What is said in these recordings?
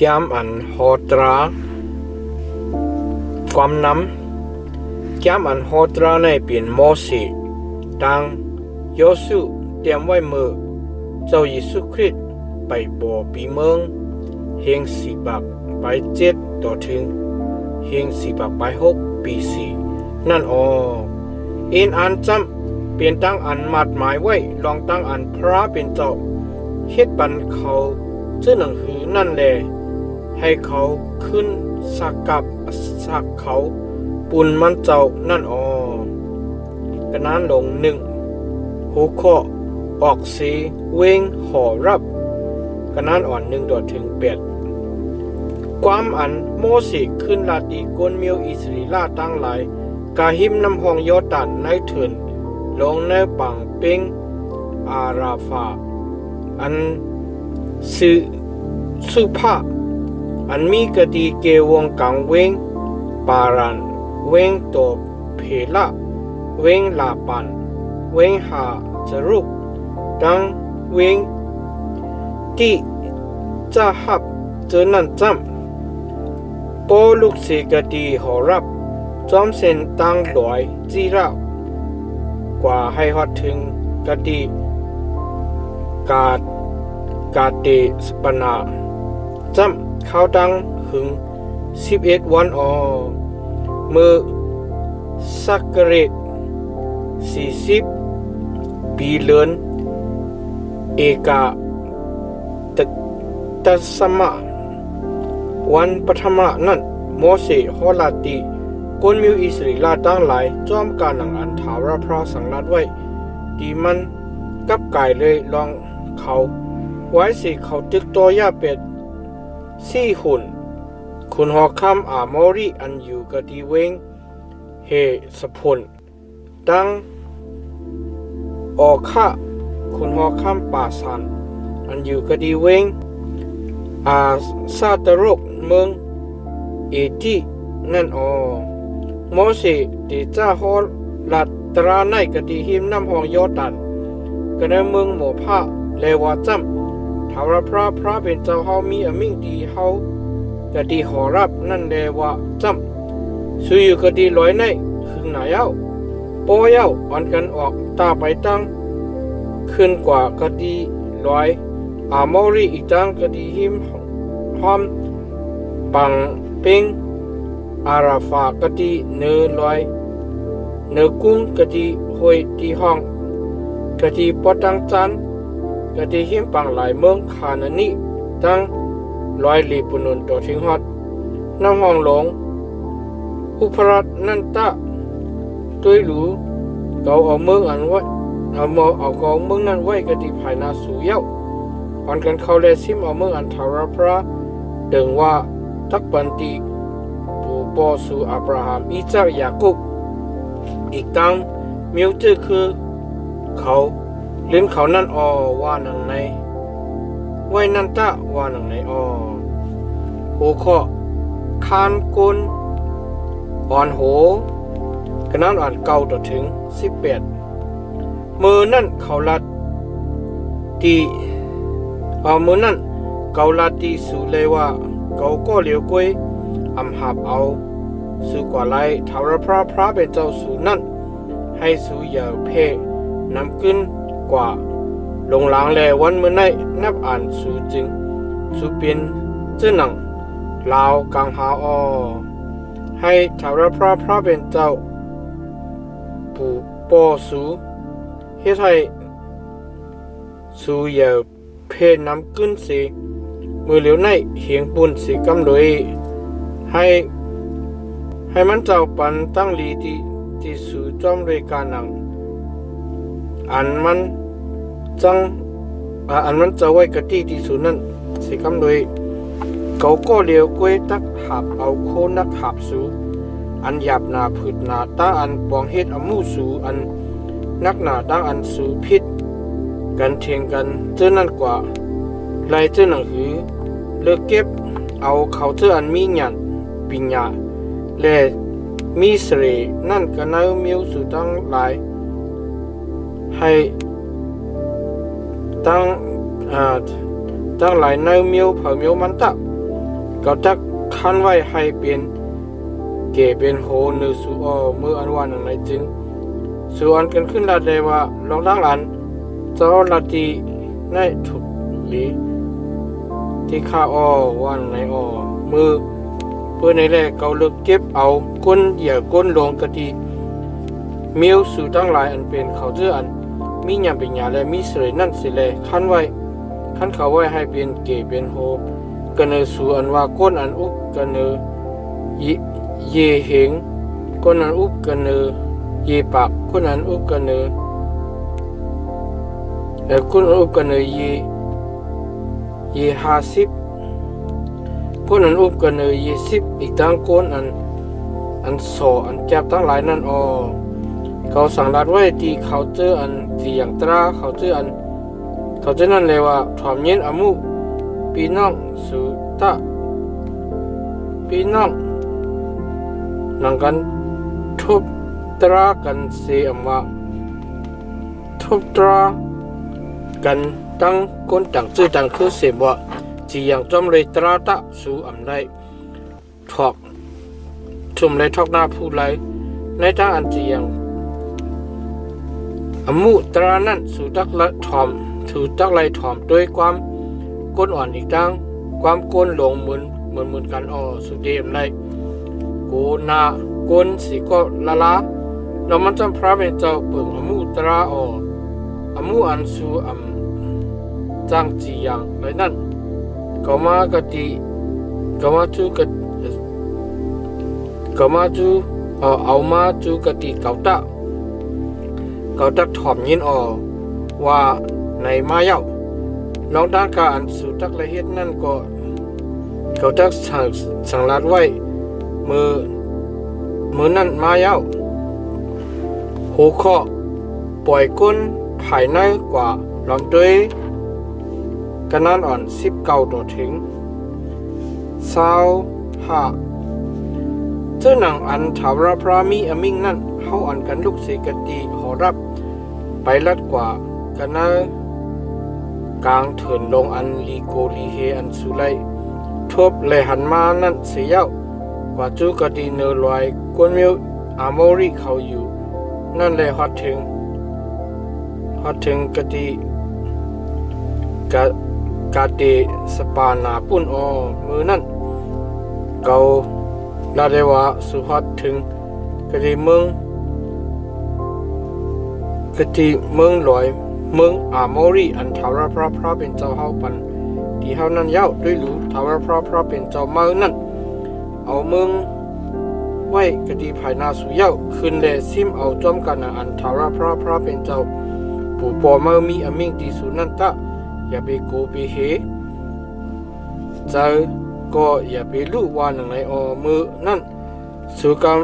แก้มอันโหตราความน้ำแก้มอันโหตราในเปลี่ยนโมสีดังโยสุเตรียมไว้มือเจ้าเยซูคริสต์ไปบ่อปีเมืองเฮงสีบักไป7ต่อถึงเฮงสีบักไป6ปี4นั่นเอ็นอันจำเปลี่ยนตั้งอันมัดหมายไว้ลองตั้งอันพระเป็นเจ้าเฮ็ดบันเขาเจ้าหนังหือนั่นแลให้เขาขึ้นสักกับสักเขาปุ่นมันเจ้านั่นกระนั้นลง1หัวข้อออกสีเวงห่อรับกระนั้นอ่อน1ต่อถึง8ความอันโมเสสขึ้นลาดีกวนเมียวอิสราเอลตั้งหลายกาหิมน้ำหองยอตันในเถินลงในปังเป็งอาราฟาอันสุภาอันมีกดีเกวงกังเวงปารันเวงโตเพละเวงลาปันเวงหาจรุกดังเวงที่จะหับเจอนั่นจำปอลูกเสกดีหอรับจอมเส้นตั้งลอยจีระกว่าให้ฮอดถึงกดีกาเตสปนาจำเข้าดังหึง11วันมือสักเรต40ปีเลือนเอกาตัสมะวันปฐมนั้นโมเสสฮอลาตีกวนมิวอิสราเอลตั้งหลายจอมการหนังอันถาวรพระสังนัดไว้ดีมันกับไก่เลยลองเขาไว้สิเขาตึกตัวยาเป็ด4 หุ่นคุณหอคำอาโมรีอันอยู่กะดีเวงเฮสพลตั้งออกข้าคุณหอคำป่าสันอันอยู่กะดีเวงซาตรกเมืองเอตินั่นโมเสสได้จ้าฮอลัดตราในกะดีหิมน้ำหองยอตันกะในเมืองหมู่ผ้าเลวาจำถาวรพระเป็นเจ้าเฮามีอมิ่งดีเฮากะดีหอรับนั่นเลวาจำสุอยู่กะดีลอยในหึงหนาเย้าปอเย้าอ่อนกันออกตาไปตั้งขึ้นกว่ากะดีลอยอาโมรีอีกตั้งกะดีหิมหอมปังเป็งอาราฟากะดีเนื้อลอยเนื้อกุ้งกะดีหอยดีห้องกะดีปอตังจันกะดีหิมปังหลายเมืองคานานิตั้งลอยลีปุนุนต่อทิ้งฮอดน้ำห้องหลงอุปรัตนันตะตัวหลูเขาเอาเมืองอันไว้เอากองเมืองนั้นไว้กะดีภายนาสู่เย้าอ่อนกันเขาแลซิมเอาเมืองอันถาวรพระดึงว่าตักปันติปูปอสู่อับราฮัมอิสรายากุบอีกตั้งมิวจือคือเขาเล่นเขานั่นว่าหนังในไว้นั่นตะว่าหนังในโอข้อคานกุนอ่อนโหกระนั้นอ่านเก่าต่อถึง18มือนั่นเขาลัดตีมือนั่นเกาลัดตีสู่เลยว่าเกาก็เหลียวกวยอำหับเอาสู่กว่าไรถาวรพระเป็นเจ้าสู่นั่นให้สู่อย่าเพนำขึ้นกว่าลงหลังแลวันเมื่อในนับอ่านสู่จึงสู่เป็นเจ้าหนังลาวกังหาให้ถาวรพระเป็นเจ้าปู่ปอสู่เฮ็ดให้สู่อย่าเพนำขึ้นสิมือเหลียวในเหียงปุ่นสิกำเลยให้มันเจ้าปันตั้งลีที่สู่จอมด้วยการหนังอันมันจะไว้กะที่ที่สู่นั้นสิกำเลยเขาก็เลียวกวยตักหับเอาโคนักหับสู่อันหยาบหนาผืดหนาตาอันปองเฮ็ดอมูสู่อันนักหนาตั้งอันสู่พิษกันเทียงกันเจ้านั่นกว่าไรเจ้าหนังหือเลิกเก็บเอาเขาเจ้าอันมีหยันปิญญาและมีเสรีนั่นก็นายมิวสู่ตั้งหลายให้ตั้งหลายนายมิวเผามิวมันตะ ก็จักคันไว้ให้เป็นเก๋เป็นโหนือสู่เมื่ออันว่าหนึ่งในจึงสู่อันกันขึ้นลาได้ว่าลองตั้งอันเจ้าลาตีในถูกหลีที่ข้าว่าหนึ่งในมือเพื่อในแรกเกาเลือกเก็บเอาก้นเหยียก้นลงกะดีมิวสู่ตั้งหลายอันเป็นเขาเจออันมีหยาเป็นหยาและมีเสยนั่นสิเลยคันไว้คันเขาไว้ให้เป็นเก๋เป็นโหกันเนสู่อันว่าก้นอันอุบกันเนเยเหงก้นอันอุบกันเนเยปากก้นอันอุบกันเนก้นอันอุบกันเนเย50ก้นอันอุบกันเนเย10อีกทั้งก้นอันโซอันแก็บทั้งหลายนั่นเขาสั่งรัดไว้ที่เขาเจออันที่อย่างตราเขาเจอนั่นเลยว่าถอมเย็นอมุปีน้องสุตะปีน้องนังกันทุบตรากันเสียมว่าทุบตรากันตั้งคนต่างชื่อต่างคือเสียว่าจีอย่างจอมเลยตราตะสู่อำไรถอกชุมเลยทอกหน้าผู้ไรในทางอันจีอย่างอมุตรานั้นสู่ตักละถอมสู่ตักไรถอมด้วยความก้นอ่อนอีกดังความก้นลงเหมือนกันสุดเดียมไรโกนาก้นสีก็ละเรามันจำพระเป็นเจ้าเปิงอมุตราอมุอันสู่จางจีอย่างไรนั่นก็มากติก็มาจูกก็มาจูเอามาจูกติเก่าตักถอมยินว่าในมาเย้าลองด้านการสู่ตักละเฮ็ดนั่นก็เขาตักสั่งรัดไว้มือนั่นมาเย้าหัวข้อปล่อยก้นภายในกว่าลำด้วยกันนั้นอ่อน19ต่อถึง25เจ้าหนังอันถาวรพระมีอมิงนั่นเข้าอ่อนกันลูกเสกตีขอรับไปลัดกว่ากันนะกลางเถินลงอันลีโกลีเฮอันสุไลทบเลยหันมานั่นเสียาวกว่าจูกตีเนลอยกวนมิวอาโมริเขาอยู่นั่นเลยฮอดถึงกตีกาเตสปานาปุ่นมือนั่นเกาลาเดวะสุฮอดถึงกตีเมืองลอยเมืองอาโมรีอันทาวรพระเป็นเจ้าเฮาปันที่เฮานั้นเย้าด้วยรู้ทาวรพระเป็นเจ้าเมืองนั่นเอาเมืองไว้กตีภายนาสุเย้าขึ้นแลซิมเอาจอมกันอันทาวรพระเป็นเจ้าผู้ปอเมื่อมีอมิงที่สุนันตะอย่าไปโกไปเฮเจอก็อย่าไปรู้ว่าหนังในมือนั่นสู่กรรม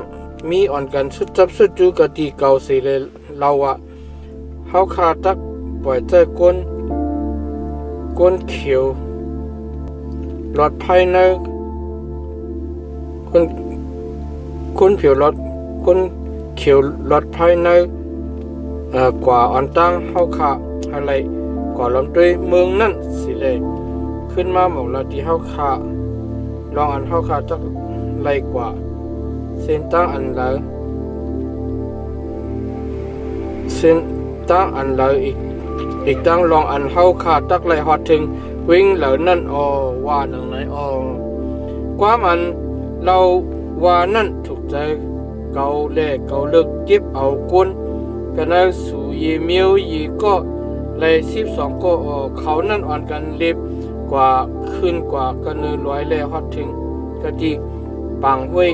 มีอ่อนกันสุดจับสุดจูกตีเก่าเสียเลยเราเฮาขาตักปล่อยใจก้นเขียวหลอดภายในก้นเขียวหลอดก้นเขียวหลอดภายในกว่าอ่อนตั้งเฮาขาอะไรกว่าลำด้วยเมืองนั่นสิเลยขึ้นมาหมอกเราที่เฮาขาลองอันเฮาขาจักไรกว่าเส้นตั้งอันแล้วเส้นตั้งอันแล้วอีกตั้งลองอันเฮาขาตักไรฮอดถึงวิ่งเหล่านั่นว่าหนังไหนความอันเราว่านั่นถูกใจเกาเลิกเก็บเอาก้นกันแล้วสู่เยเมียวยีก็เลย12ก็เขานั่นอ่อนกันเล็บกว่าขึ้นกว่ากันลอยเลยฮอดถึงกะทิปังห้วย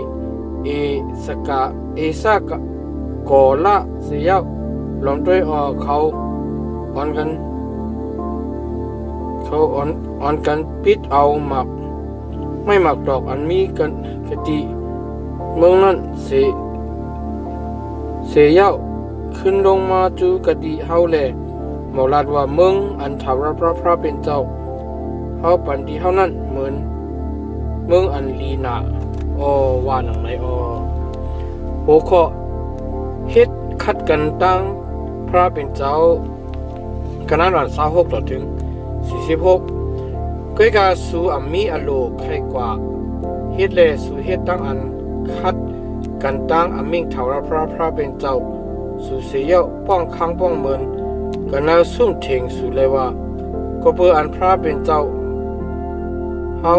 สกะกอละเสียวลองด้วยเขาอ่อนกันปิดเอาหมักไม่หมักดอกอันมีกันกะทิเมืองนั้นเสียวขึ้นลงมาจูกะทิเฮาแลหมอลาดว่าเมืองอันถาวรพระเป็นเจ้าเฮาปันที่เฮานั้นเหมือนเมืองอันลีนาว่าหนังไหนโหข้อเฮ็ดคัดกันตั้งพระเป็นเจ้าขนาดวัน26ต่อถึง46 ก้อยกาสูอัมมีอโลใครกว่าเฮ็ดเลสูเฮ็ดตั้งอันคัดกันตั้งอัมมิงเถาระพระเป็นเจ้าสูเสียป้องคังป้องเมินกันนาซุ่มเถงสูเลยว่าก็เพื่ออันพระเป็นเจ้าเฮา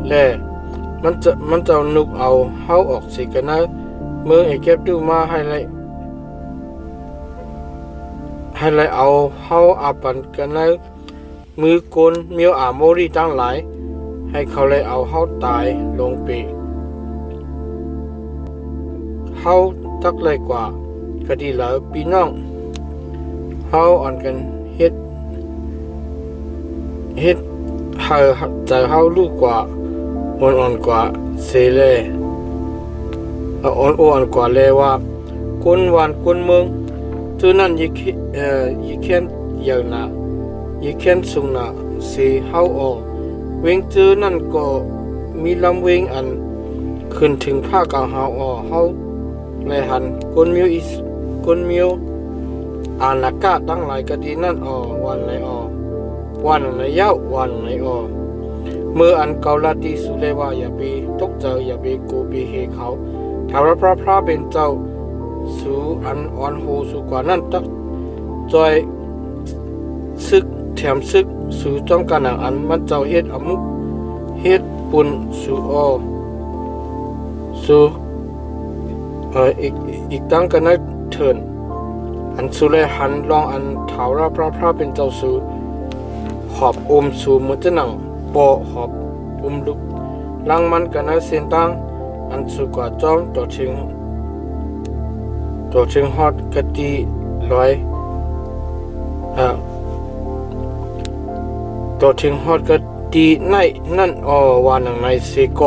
แลมันเจ้านุกเอาเฮาออกสิกันนะเมืองไอเก็บดูมาให้ไรเอาเฮาอาปันกันนะมือกลเมียวอาโมรีตั้งหลายให้เขาเลยเอาเฮาตายลงไปเฮาตักเลยกว่าก็ดีแล้วพี่น้องเฮาอ่อนกันเฮ็ดเฮาใจเฮาลูกกว่าอ่อนกว่าเสเลอ่อนกว่าเลยว่าคนหวานคนเมืองตัวนั้นยิ่งเขียนอย่างน่ะยิ่งเขียนสูงน่ะสิเฮาออกเวงตัวนั้นก็มีลำเวงอันขึ้นถึงภาคกลางเฮาเฮาเลยหันคนมิวอานากาตั้งหลายก็ดีนั่นวันไหนวันไหนยาววันไหนเมื่ออันเกาลาดีสุเลว่าอย่าไปตกใจอย่าไปโกไปเฮเขาถ้าพระเป็นเจ้าสูอันอ่อนโหสูกว่านั้นตักจอยซึกแถมซึกสูจอมกันอันมันเจ้าเฮ็ดอมุเฮ็ดปุ่นสูสูอีกตั้งกันนั้นเถินอันสุเลหันลองอันเถาระพระเป็นเจ้าสูหอบอมสูเหมือนจะหนังปอหอบอมลุกลังมันกันนั้นเส้นตั้งอันสูกว่าจอมตัวถึงฮอดกะตีร้อยตัวถึงฮอดกะตีในนั่นว่าหนังในเสก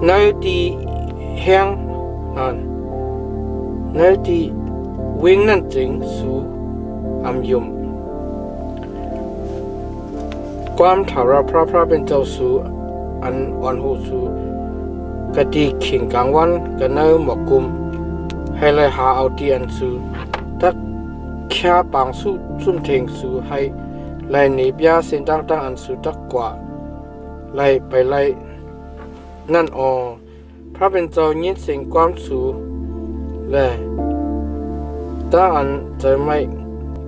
ในตีแห้งในตีเวงนั่นจึงสู่อัมยุมความถาวรพระเป็นเจ้าสู่อันอ่อนหูสู่กะตีขิงกลางวันกันเนหมอกกุมให้เลยหาเอาที่อันสู่ตักแค่ปางสู่ซุ่มเทงสู่ให้ไล่หนีบยาเส้นตั้งอันสู่ตักกว่าไล่ไปไล่นั่นพระเป็นเจ้ายินเสียงความสู่และตาอันจะไม่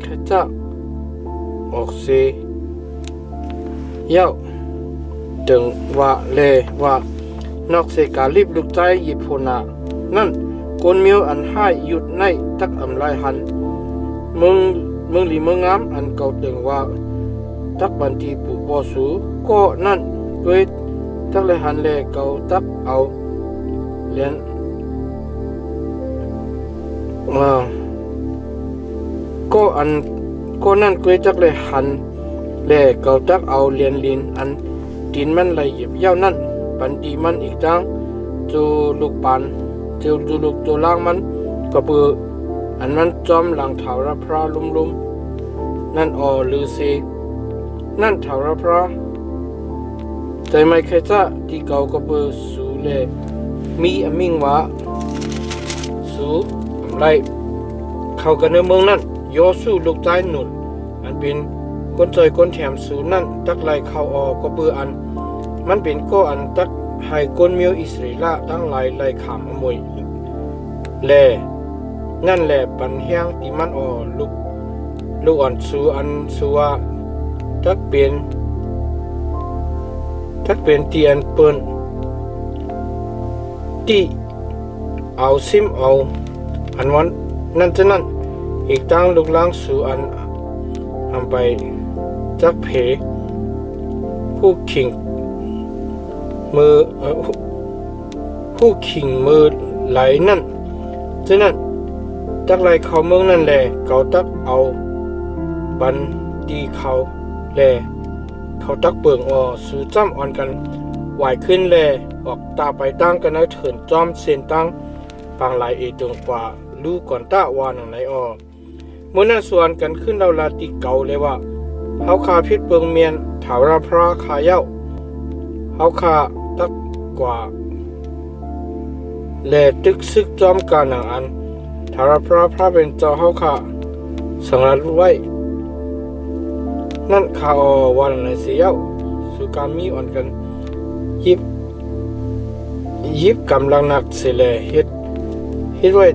ขจักออกเสียเย้าถึงว่าเลว่านอกเสกาลิบลูกใจหยิบโพนานั่นคนมิวอันให้หยุดในตักอำลายหันมึงหลีมึงงามอันเก่าถึงว่าตักบันทีปูปอสูก็นั่นด้วยตักเลยหันเลเก่าตักเอาเลียนก็นั่นกุยจักเลยหันแลเกาจักเอาเลียนลินอันดินมันไหลหยิบยาวนั่นปันดีมันอีกจังจูลูกปันจูลูกจูล่างมันก็เปืออันมันจอมหลังเถาระพระลุ่มนั่นหรือเซนั่นเถาระพระใจไม่เคยจะที่เก่าก็เปือสูเลมีอมิงวะสูไรเข้ากันในเมืองนั้นโยสู้ลูกใจหนุนอันเป็นคนใจคนแถมสูนั่นตักไล่เข้าก็เปืออันมันเป็นก็อันตักให้คนมิวอิสราเอลตั้งไล่ขามมวยแลนั่นแหละปันแห้งที่มันลูกอ่อนสูอันสูว่าตักเป็นเตียนเปิ้นที่เอาซิมเอาอันวันนั่นจะนั่นอีกตั้งลูกล้างสู่อันไปจักเพผู้ขิงมือไหลนั่นจะนั่นจักไหลเขาเมืองนั่นแหละเขาตักเอาบันดีเขาแลเขาตักเปิงสู่จ้ำอ่อนกันไหวขึ้นแลออกตาไปตั้งกันนะเถินจอมเส้นตั้งปางไหลตรงกว่าลูกก่อนตาวานไหนเมื่อนั้นส่วนกันขึ้นเราลาติเก่าเลยว่าเฮาคาพิษเปิงเมียนถาวรพระคาเย้าเฮาคาตักกว่าแลตึกซึกจอมการหนังอันถาวรพระเป็นเจ้าเฮาคาสังรัดไว้นั่นคาวันไหนเสีย สุการมีอ่อนกันยิบกำลังหนักเสเลเฮ็ดไว้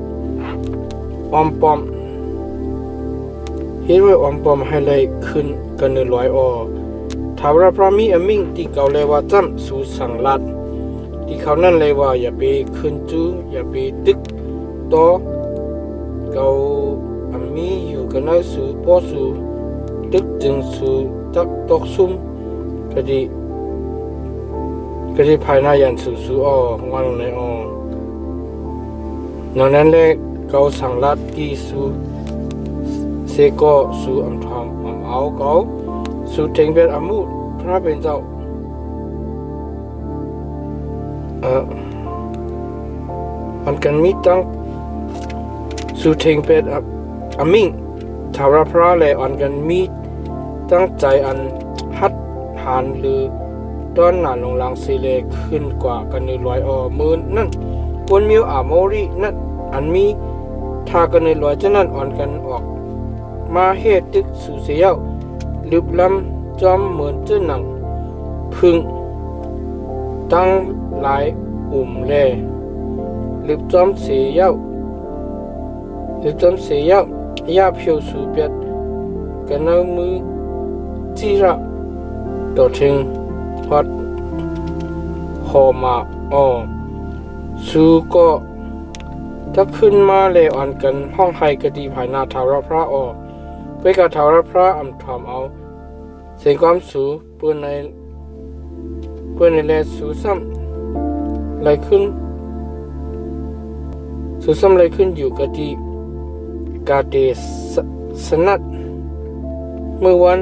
ออมปอมให้เลยขึ้นกัน100ทาวราพรามีอมิงที่เก่าเลยว่าจำสู่สังลัดที่เขานั่นเลยว่าอย่าไปขึ้นจูอย่าไปตึกต่อเก่าอมีอยู่กันน้อยสู่ป้อสู่ตึกจึงสู่ตักตกซุ่มก็ดีภายในยันสู่งานในนั้นเลยเก่าสังลัดที่สู่เสก็สู่อัมทอมเอาเก่าสู่เทงเป็นอมุพระเป็นเจ้าอันกันมีตั้งสู่เทงเป็นอมิงทาวราพระเลยอันกันมีตั้งใจอันฮัดหานหรือต้นหนาลงลังสีเลขึ้นกว่ากัน100มื่นนั่นคนมิวอาโมรีนั่นอันมีทากัน100จะนั่นอ่อนกันออกมาเฮตึกสู่เสียวลึบลำจอมเหมือนเจ้าหนังพึ่งตั้งหลายแลลึบจอมเสียวยาเพียวสู่เปียดกันเอามือจีระต่อถึงวัดหอมาสู่ก็ถ้าขึ้นมาเลยอ่อนกันห้องไห้กดีภายนาทาวรพระไปกับทาวรพระอำถามเอาเสียงความสูเปื้อนในแลสูซ้ำไหลขึ้นสูซ้ำไหลขึ้นอยู่กดีกาเดสนัดเมื่อวัน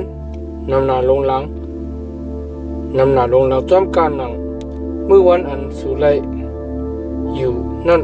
นำหนาลงหลังจอมการหนังเมื่อวันอันสูไหลอยู่นั่น